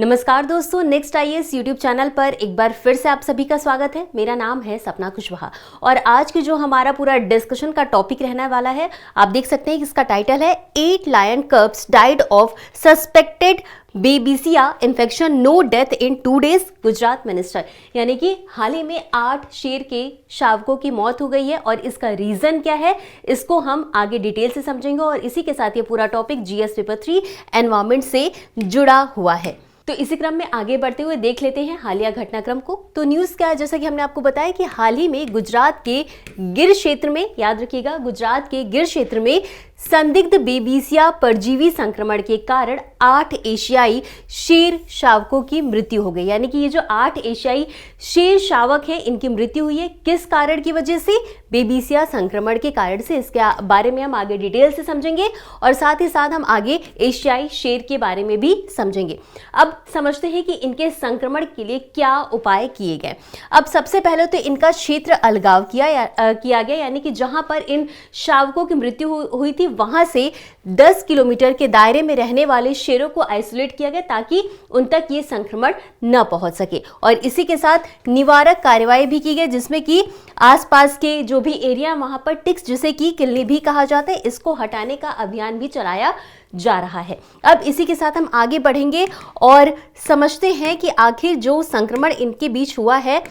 नमस्कार दोस्तों, next IAS YouTube channel पर एक बार फिर से आप सभी का स्वागत है। मेरा नाम है सपना कुशवाहा और आज की जो हमारा पूरा डिस्कशन का टॉपिक रहने वाला है, आप देख सकते हैं कि इसका टाइटल है 8 lion cubs died of suspected babesia infection, no death in 2 days, Gujarat minister. यानी कि हाल ही में 8 शेर के शावकों की मौत हो गई है और इसका रीजन क्या है, इसको हम आगे डिटेल से समझेंगे और इसी के साथ ये पूरा टॉपिक जीएस पेपर 3 एनवायरमेंट से जुड़ा हुआ है। तो इसी क्रम में आगे बढ़ते हुए देख लेते हैं हालिया घटनाक्रम को। तो न्यूज़ क्या है, जैसा कि हमने आपको बताया कि हाल ही में गुजरात के गिर क्षेत्र में, याद रखिएगा, गुजरात के गिर क्षेत्र में संदिग्ध बेबिसिया परजीवी संक्रमण के कारण 8 एशियाई शेर शावकों की मृत्यु हो गई। यानी कि ये जो 8 एशियाई शेर शावक हैं, इनकी मृत्यु हुई है किस कारण की वजह से? बेबिसिया संक्रमण के कारण से। इसके बारे में हम आगे डिटेल से समझेंगे और साथ ही साथ हम आगे एशियाई शेर के बारे में भी समझेंगे। अब समझते हैं कि इनके संक्रमण के लिए क्या उपाय किए गए। अब सबसे पहले तो इनका क्षेत्र अलगाव किया गया, यानी कि जहां पर इन शावकों की मृत्यु हुई थी वहां से 10 किलोमीटर के दायरे में रहने वाले शेरों को आइसोलेट किया गया ताकि उन तक ये संक्रमण न पहुंच सके। और इसी के साथ निवारक कार्यवाही भी की गई, जिसमें कि आसपास के जो भी एरिया वहां पर टिक्स, जिसे कि किलनी भी कहा जाता है, इसको हटाने का अभियान भी चलाया जा रहा है। अब इसी के साथ हम आगे बढ़ेंगे और समझते हैं कि आखिर जो संक्रमण इनके बीच हुआ है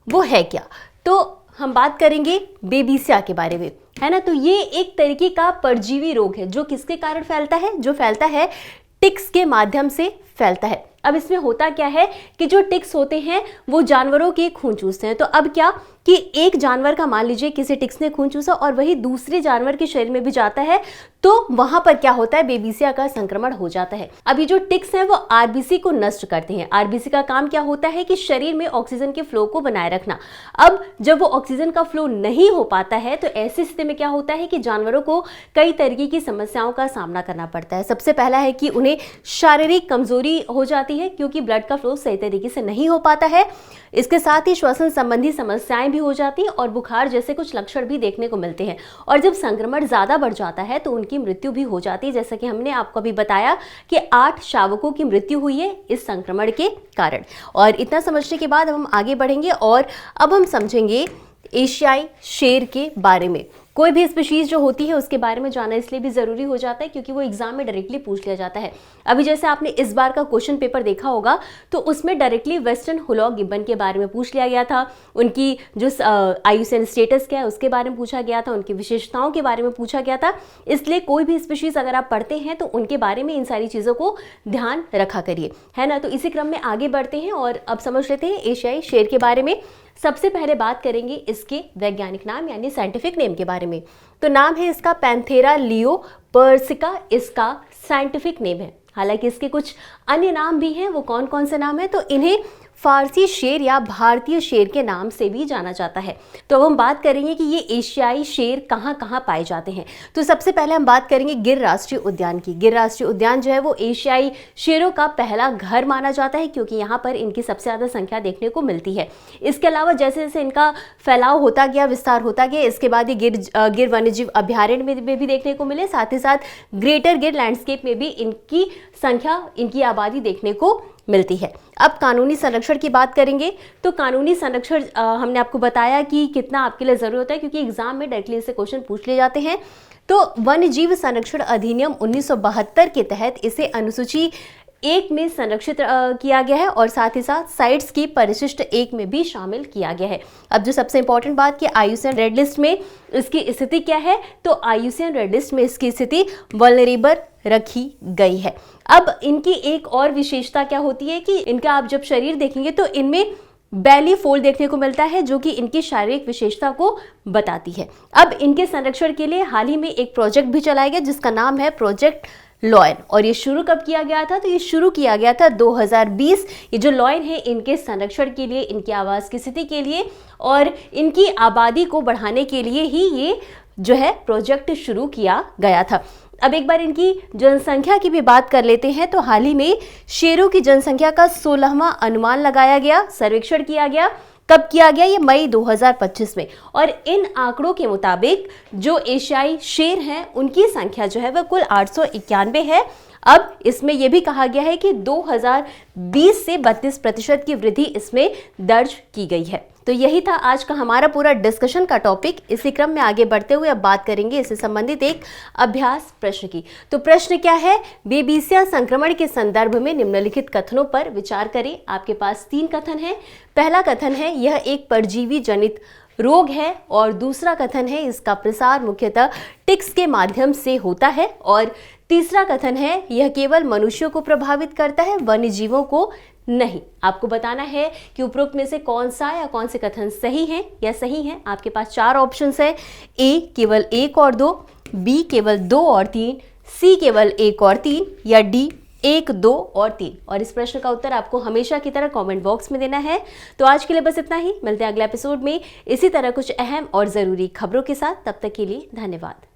वो है क्या। तो हम बात करेंगे बेबिसिया के बारे में, है ना। तो ये एक तरीके का परजीवी रोग है जो किसके कारण फैलता है? जो फैलता है टिक्स के माध्यम से फैलता है। अब इसमें होता क्या है कि जो टिक्स होते हैं वो जानवरों के खून चूसते हैं। तो अब क्या कि एक जानवर का, मान लीजिए किसी टिक्स ने खून चूसा और वही दूसरे जानवर के शरीर में भी जाता है, तो वहां पर क्या होता है, बेबिसिया का संक्रमण हो जाता है। अभी जो टिक्स हैं वो आरबीसी को नष्ट करते हैं। आरबीसी का काम क्या होता है कि शरीर में ऑक्सीजन के फ्लो को बनाए रखना। अब जब वो ऑक्सीजन का फ्लो नहीं हो पाता है तो ऐसी स्थिति में क्या होता है कि जानवरों को कई तरीके की समस्याओं का सामना करना पड़ता है। सबसे पहला है कि उन्हें शारीरिक कमजोरी हो जाती है क्योंकि ब्लड का फ्लो सही तरीके से नहीं हो पाता है। इसके साथ ही श्वसन संबंधी समस्याएं भी हो जाती हैं और बुखार जैसे कुछ लक्षण भी देखने को मिलते हैं। और जब संक्रमण ज्यादा बढ़ जाता है तो उनकी मृत्यु भी हो जाती है, जैसा कि हमने आपको अभी बताया कि 8 शावकों की मृत्यु हुई है इस संक्रमण के कारण। और इतना समझने के बाद हम आगे बढ़ेंगे और अब हम समझेंगे एशियाई शेर के बारे में। कोई भी स्पीशीज जो होती है उसके बारे में जानना इसलिए भी जरूरी हो जाता है क्योंकि वो एग्जाम में डायरेक्टली पूछ लिया जाता है। अभी जैसे आपने इस बार का क्वेश्चन पेपर देखा होगा तो उसमें डायरेक्टली वेस्टर्न हुलॉक गिब्बन के बारे में पूछ लिया गया था। उनकी जो आयुसीएन स्टेटस क्या है उसके बारे में पूछा गया था, उनकी विशेषताओं के बारे में पूछा गया था। इसलिए कोई भी स्पीशीज अगर आप पढ़ते हैं तो उनके बारे में इन सारी चीज़ों को ध्यान रखा करिए, है ना। तो इसी क्रम में आगे बढ़ते हैं और अब समझ लेते हैं एशियाई शेर के बारे में। सबसे पहले बात करेंगे इसके वैज्ञानिक नाम यानी साइंटिफिक नेम के बारे में। तो नाम है इसका पैंथेरा लियो पर्सिका, इसका साइंटिफिक नेम है। हालांकि इसके कुछ अन्य नाम भी हैं। वो कौन कौन से नाम है? तो इन्हें फारसी शेर या भारतीय शेर के नाम से भी जाना जाता है। तो अब हम बात करेंगे कि ये एशियाई शेर कहाँ कहाँ पाए जाते हैं। तो सबसे पहले हम बात करेंगे गिर राष्ट्रीय उद्यान की। गिर राष्ट्रीय उद्यान जो है वो एशियाई शेरों का पहला घर माना जाता है क्योंकि यहाँ पर इनकी सबसे ज़्यादा संख्या देखने को मिलती है। इसके अलावा जैसे जैसे इनका फैलाव होता गया, विस्तार होता गया, इसके बाद ये गिर वन्यजीव अभ्यारण्य में भी देखने को मिले, साथ ही साथ ग्रेटर गिर लैंडस्केप में भी इनकी संख्या, इनकी आबादी देखने को मिलती है। अब कानूनी संरक्षण की बात करेंगे। तो कानूनी संरक्षण हमने आपको बताया कि कितना आपके लिए जरूरी होता है क्योंकि एग्जाम में डायरेक्टली इससे क्वेश्चन पूछ लिए जाते हैं। तो वन्य जीव संरक्षण अधिनियम 1972 के तहत इसे अनुसूची 1 में संरक्षित किया गया है और साथ ही साथ साइट्स की परिशिष्ट 1 में भी शामिल किया गया है। अब जो सबसे इंपॉर्टेंट बात कि आईयूसीएन रेड लिस्ट में इसकी स्थिति क्या है, तो आईयूसीएन रेड लिस्ट में इसकी स्थिति वल्नरेबल रखी गई है। अब इनकी एक और विशेषता क्या होती है कि इनका आप जब शरीर देखेंगे तो इनमें बैली फोल्ड देखने को मिलता है जो कि इनकी शारीरिक विशेषता को बताती है। अब इनके संरक्षण के लिए हाल ही में एक प्रोजेक्ट भी चलाया गया जिसका नाम है प्रोजेक्ट लॉयन। और ये शुरू कब किया गया था? तो ये शुरू किया गया था 2020। ये जो लॉयन है इनके संरक्षण के लिए, इनकी आवास की स्थिति के लिए और इनकी आबादी को बढ़ाने के लिए ही ये जो है प्रोजेक्ट शुरू किया गया था। अब एक बार इनकी जनसंख्या की भी बात कर लेते हैं। तो हाल ही में शेरों की जनसंख्या का 16वां अनुमान लगाया गया, सर्वेक्षण किया गया। कब किया गया? ये मई 2025 में। और इन आंकड़ों के मुताबिक जो एशियाई शेर हैं उनकी संख्या जो है वह कुल 891 है। अब इसमें यह भी कहा गया है कि 2020 से 32% की वृद्धि इसमें दर्ज की गई है। तो यही था आज का हमारा पूरा डिस्कशन का टॉपिक। इसी क्रम में आगे बढ़ते हुए अब बात करेंगे इससे संबंधित एक अभ्यास प्रश्न की। तो प्रश्न क्या है, बेबिसिया संक्रमण के संदर्भ में निम्नलिखित कथनों पर विचार करें। आपके पास 3 कथन है। पहला कथन है यह एक परजीवी जनित रोग है, और दूसरा कथन है इसका प्रसार मुख्यतः टिक्स के माध्यम से होता है, और तीसरा कथन है यह केवल मनुष्यों को प्रभावित करता है, वन्य जीवों को नहीं। आपको बताना है कि उपरोक्त में से कौन सा या कौन से कथन सही हैं या सही हैं। आपके पास 4 ऑप्शंस है, ए केवल 1 और 2, बी केवल 2 और 3, सी केवल 1 और 3, या डी 1, 2 और 3। और इस प्रश्न का उत्तर आपको हमेशा की तरह कमेंट बॉक्स में देना है। तो आज के लिए बस इतना ही। मिलते हैं अगले एपिसोड में इसी तरह कुछ अहम और ज़रूरी खबरों के साथ। तब तक के लिए धन्यवाद।